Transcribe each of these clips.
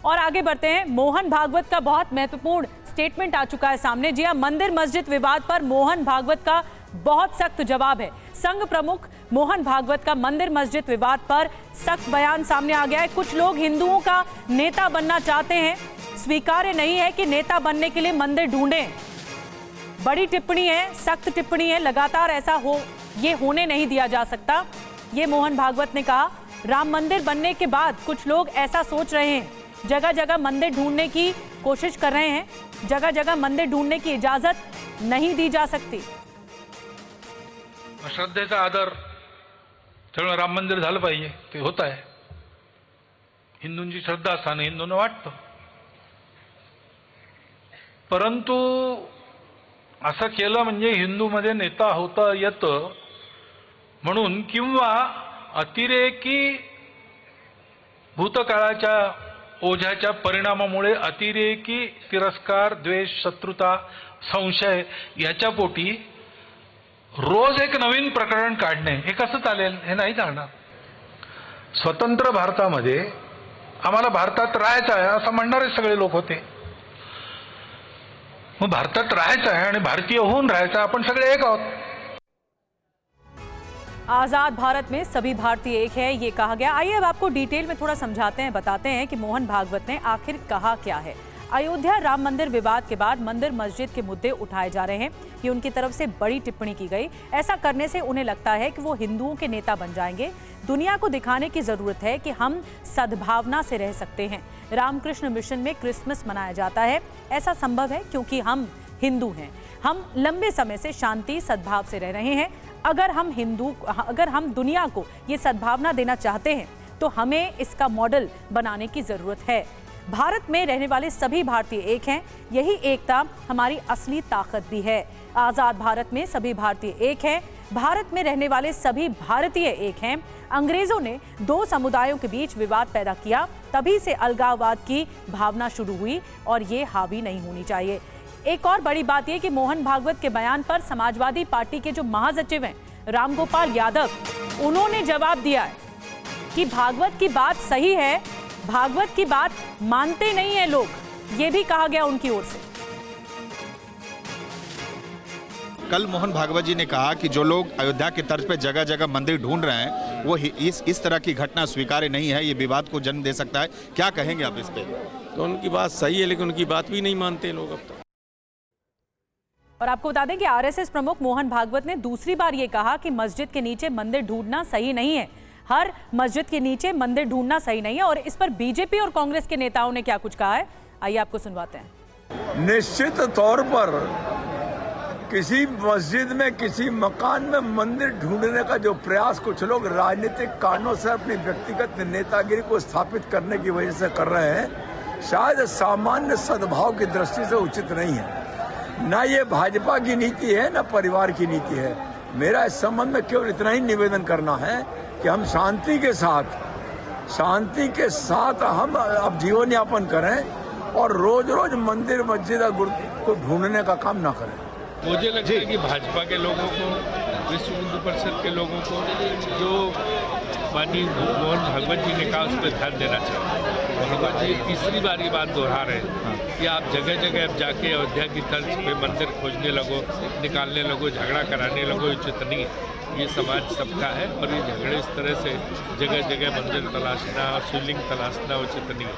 और आगे बढ़ते हैं। मोहन भागवत का बहुत महत्वपूर्ण स्टेटमेंट आ चुका है सामने। जी हां, मंदिर मस्जिद विवाद पर मोहन भागवत का बहुत सख्त जवाब है। संघ प्रमुख मोहन भागवत का मंदिर मस्जिद विवाद पर सख्त बयान सामने आ गया है। कुछ लोग हिंदुओं का नेता बनना चाहते हैं, स्वीकार्य नहीं है कि नेता बनने के लिए मंदिर ढूंढें। बड़ी टिप्पणी है, सख्त टिप्पणी है, लगातार ऐसा ये होने नहीं दिया जा सकता, ये मोहन भागवत ने कहा। राम मंदिर बनने के बाद कुछ लोग ऐसा सोच रहे हैं, जगह जगह मंदिर ढूंढने की कोशिश कर रहे हैं, जगह जगह मंदिर ढूंढने की इजाजत नहीं दी जा सकती। श्रद्धेचा आदर त्यामुळे राम मंदिर झालं पाहिजे, ते होत आहे। हिंदूंची श्रद्धा असताना हिंदूंना वाटतं, परंतु असं केलं म्हणजे हिंदूमध्ये नेता होता येतं म्हणून, किंवा अतिरेकी भूतकाळाच्या ओझ्याच्या परिणामामुळे अतिरेकी तिरस्कार, द्वेष, शत्रुता, संशय याच्या पोटी रोज एक नवीन प्रकरण काढणे हे कसं चालेल? हे नाही चालणार। स्वतंत्र भारतामध्ये आम्हाला भारतात राहायचं आहे असं म्हणणारे सगळे लोक होते। मग भारतात राहायचं आहे आणि भारतीय होऊन राहायचं, आपण सगळे एक आहोत। आजाद भारत में सभी भारतीय एक है, ये कहा गया। आइए अब आपको डिटेल में थोड़ा समझाते हैं, बताते हैं कि मोहन भागवत ने आखिर कहा क्या है। अयोध्या राम मंदिर विवाद के बाद मंदिर मस्जिद के मुद्दे उठाए जा रहे हैं। ये उनकी तरफ से बड़ी टिप्पणी की गई। ऐसा करने से उन्हें लगता है कि वो हिंदुओं के नेता बन जाएंगे। दुनिया को दिखाने की जरूरत है कि हम सद्भावना से रह सकते हैं। रामकृष्ण मिशन में क्रिसमस मनाया जाता है, ऐसा संभव है क्योंकि हम हिंदू हैं। हम लंबे समय से शांति सद्भाव से रह रहे हैं। अगर हम दुनिया को ये सद्भावना देना चाहते हैं तो हमें इसका मॉडल बनाने की जरूरत है। भारत में रहने वाले सभी भारतीय एक हैं, यही एकता हमारी असली ताकत भी है। आजाद भारत में सभी भारतीय एक हैं, भारत में रहने वाले सभी भारतीय एक हैं। अंग्रेजों ने दो समुदायों के बीच विवाद पैदा किया, तभी से अलगाववाद की भावना शुरू हुई और ये हावी नहीं होनी चाहिए। एक और बड़ी बात यह कि मोहन भागवत के बयान पर समाजवादी पार्टी के जो महासचिव हैं रामगोपाल यादव, उन्होंने जवाब दिया है कि भागवत की बात सही है, भागवत की बात मानते नहीं है लोग, ये भी कहा गया उनकी ओर से। कल मोहन भागवत जी ने कहा कि जो लोग अयोध्या की तर्ज पे जगह जगह मंदिर ढूंढ रहे हैं वो इस तरह की घटना स्वीकार्य नहीं है, ये विवाद को जन्म दे सकता है। क्या कहेंगे आप इस पे? तो उनकी बात सही है, लेकिन उनकी बात भी नहीं मानते लोग अब तक। और आपको बता दें कि आरएसएस प्रमुख मोहन भागवत ने दूसरी बार ये कहा कि मस्जिद के नीचे मंदिर ढूंढना सही नहीं है। हर मस्जिद के नीचे मंदिर ढूंढना सही नहीं है। और इस पर बीजेपी और कांग्रेस के नेताओं ने क्या कुछ कहा है, आइए आपको सुनवाते हैं। निश्चित तौर पर किसी मस्जिद में, किसी मकान में मंदिर ढूंढने का जो प्रयास कुछ लोग राजनीतिक कारणों से अपनी व्यक्तिगत नेतागिरी को स्थापित करने की वजह से कर रहे हैं, शायद सामान्य सद्भाव की दृष्टि से उचित नहीं है। ना ये भाजपा की नीति है, ना परिवार की नीति है। मेरा इस संबंध में केवल इतना ही निवेदन करना है कि हम शांति के साथ हम अब जीवन यापन करें और रोज रोज मंदिर मस्जिद को ढूंढने का काम ना करें। मुझे लगता है कि भाजपा के लोगों को, विश्व हिंदू परिषद के लोगों को जो माननीय मोहन भागवत जी ने कहा उस पर ध्यान देना चाहिए। भागवत जी तीसरी बार ये बात दोहरा रहे हैं कि आप जगह जगह अब जाके अयोध्या की तर्ज पे मंदिर खोजने लगो, निकालने लगो, झगड़ा कराने लगो, उचित नहीं है। ये समाज सबका है और ये झगड़े इस तरह से जगह जगह मंदिर तलाशना और शिवलिंग तलाशना उचित नहीं है।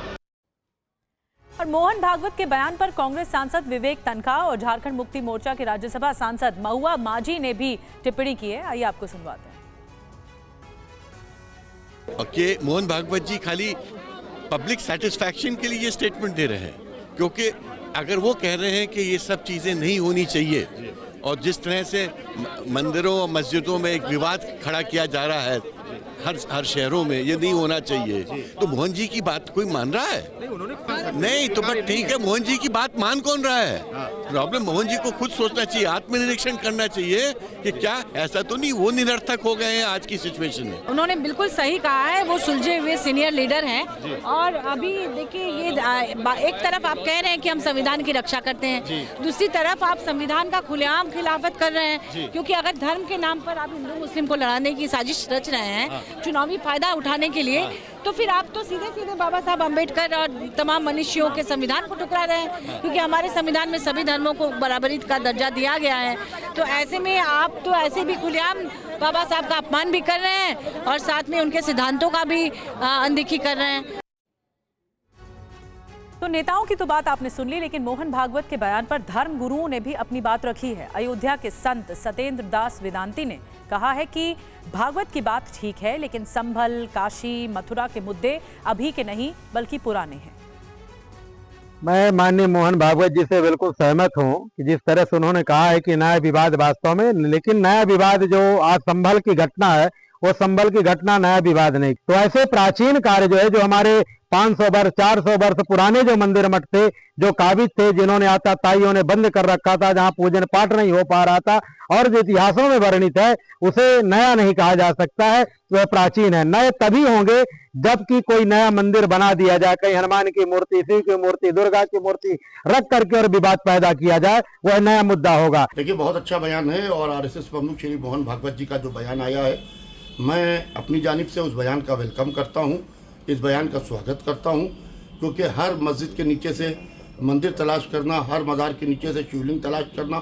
और मोहन भागवत के बयान पर कांग्रेस सांसद विवेक तनखा और झारखंड मुक्ति मोर्चा के राज्यसभा सांसद महुआ माझी ने भी टिप्पणी की है, आइए आपको सुनवाते हैं। कि मोहन भागवत जी खाली पब्लिक सेटिस्फैक्शन के लिए ये स्टेटमेंट दे रहे हैं, क्योंकि अगर वो कह रहे हैं कि ये सब चीज़ें नहीं होनी चाहिए और जिस तरह से मंदिरों और मस्जिदों में एक विवाद खड़ा किया जा रहा है हर शहरों में, ये नहीं होना चाहिए, तो मोहन जी की बात कोई मान रहा है? नहीं तो बट ठीक है, मोहन जी की बात मान कौन रहा है? प्रॉब्लम मोहन जी को खुद सोचना चाहिए, आत्मनिरीक्षण करना चाहिए कि क्या ऐसा तो नहीं वो निरर्थक हो गए हैं आज की सिचुएशन में। उन्होंने बिल्कुल सही कहा है, वो सुलझे हुए सीनियर लीडर हैं। और अभी देखिए ये एक तरफ आप कह रहे हैं कि हम संविधान की रक्षा करते हैं, दूसरी तरफ आप संविधान का खुलेआम खिलाफत कर रहे हैं, क्योंकि अगर धर्म के नाम पर आप हिंदू मुस्लिम को लड़ाने की साजिश रच रहे हैं चुनावी फायदा उठाने के लिए, तो फिर आप तो सीधे सीधे बाबा साहब अम्बेडकर और तमाम मनुष्यों के संविधान को टुकरा रहे हैं, क्योंकि हमारे संविधान में सभी धर्मों को बराबरी का दर्जा दिया गया है। तो ऐसे में आप तो ऐसे भी खुलेआम बाबा साहब का अपमान भी कर रहे हैं और साथ में उनके सिद्धांतों का भी अनदेखी कर रहे हैं। तो नेताओं की तो बात आपने सुन ली, लेकिन मोहन भागवत के बयान पर धर्म गुरुओं ने भी अपनी बात रखी है। अयोध्या के संत सतेंद्र दास वेदांती ने कहा है कि भागवत की बात ठीक है, लेकिन संभल, काशी, मथुरा के मुद्दे अभी के नहीं बल्कि पुराने हैं। मैं माननीय मोहन भागवत जी से बिल्कुल सहमत हूं कि जिस तरह से उन्होंने कहा है कि नया विवाद वास्तव में, लेकिन नया विवाद जो आज संभल की घटना है वो संभल की घटना नया विवाद नहीं। तो ऐसे प्राचीन कार्य जो है, जो हमारे 500 वर्ष 400 वर्ष पुराने जो मंदिर मठ थे, जो काबिज थे, जिन्होंने आताताइयों ने बंद कर रखा था, जहां पूजन पाठ नहीं हो पा रहा था और जो इतिहासों में वर्णित है, उसे नया नहीं कहा जा सकता है, वह प्राचीन है। नए तभी होंगे जबकि कोई नया मंदिर बना दिया जाए, कहीं हनुमान की मूर्ति, शिव की मूर्ति, दुर्गा की मूर्ति रख करके और विवाद पैदा किया जाए, वह नया मुद्दा होगा। देखिए, बहुत अच्छा बयान है और आरएसएस प्रमुख श्री मोहन भागवत जी का जो बयान आया है, मैं अपनी जानिब से उस बयान का वेलकम करता हूं, इस बयान का स्वागत करता हूं, क्योंकि हर मस्जिद के नीचे से मंदिर तलाश करना, हर मज़ार के नीचे से शिवलिंग तलाश करना,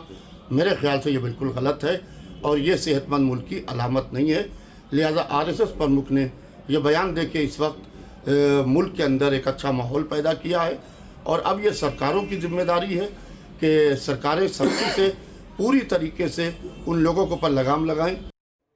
मेरे ख्याल से ये बिल्कुल गलत है और ये सेहतमंद मुल्क की अलामत नहीं है। लिहाजा आरएसएस प्रमुख ने ये बयान दे के इस वक्त मुल्क के अंदर एक अच्छा माहौल पैदा किया है और अब ये सरकारों की जिम्मेदारी है कि सरकारें सख्ती से पूरी तरीके से उन लोगों के ऊपर लगाम लगाएं